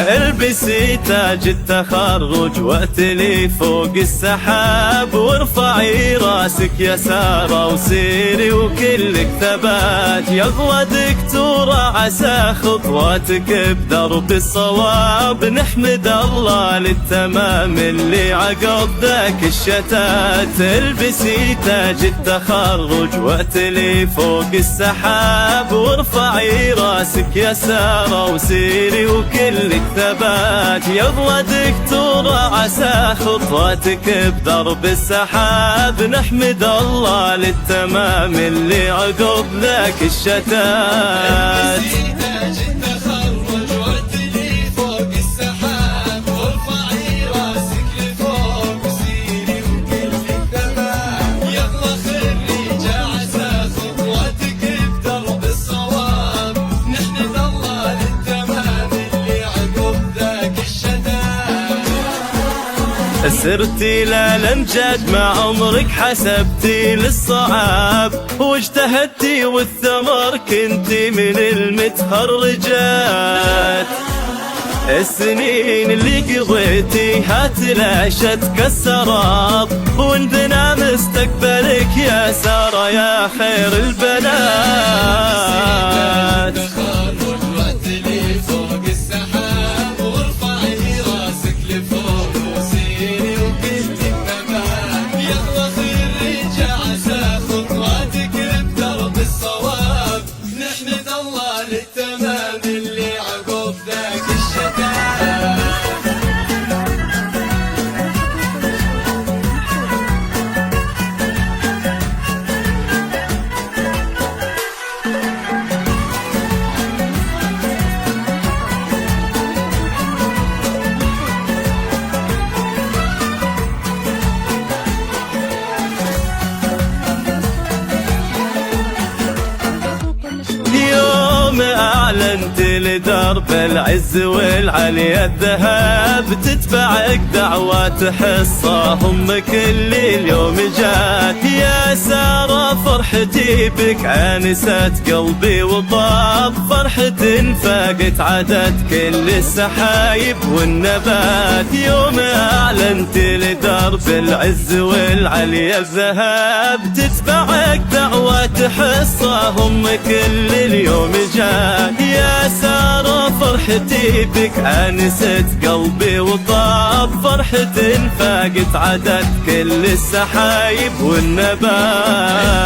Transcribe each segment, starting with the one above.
البسي تاج التخرج واتلي فوق السحاب، وارفعي راسك يا سارة وسيري وكلك ثبات. يلا دكتورة عسى خطواتك بدرب الصواب، نحمد الله للتمام اللي عقب ذاك الشتات. البسي تاج التخرج واتلي فوق السحاب، وارفعي راسك يا سارة وسيري وكلك ثبات. يلا دكتورة عسى خطواتك بدرب السحاب، نحمد الله للتمام اللي عقب ذاك الشتات. سرتي للامجاد مع عمرك حسبتي للصعاب، واجتهدتي والثمر كنتي من المتخرجات. السنين اللي قضيتيها تلاشت كالسراب، وانبنى مستقبلك يا سارة يا خير البنات. أعلنت لدرب العز والعلي الذهب، تتبعك دعوات حصاهم كل اليوم جات. يا سارة فرحتي بك عانست قلبي وطاب، فرحة فاقت عدد كل السحايب والنبات. يوم أعلنت لدرب العز والعلي الذهب، تتبعك دعوات حصاهم كل اليوم جات. يا سارة فرحتي بك عانست قلبي وطاب، فرحة فاقت عدد كل السحايب والنبات.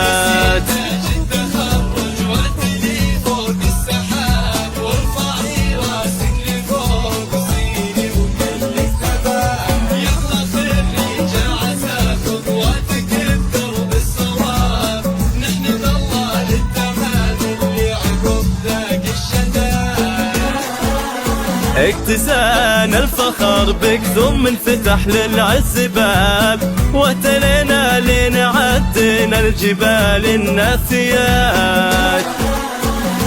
اكتسان الفخر بك ثم انفتح للعز باب، وتلينا لين عدنا الجبال الناثيات.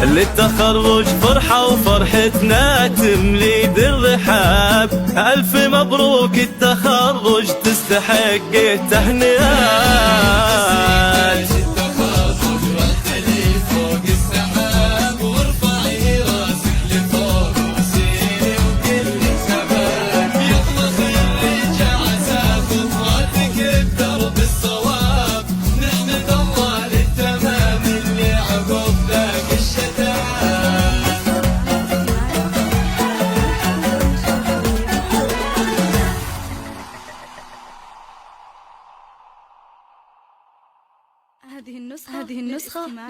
للتخرج فرحة وفرحتنا تملي ذي الرحاب، ألف مبروك التخرج تستحق التهنئات. هذه النسخة للاستماع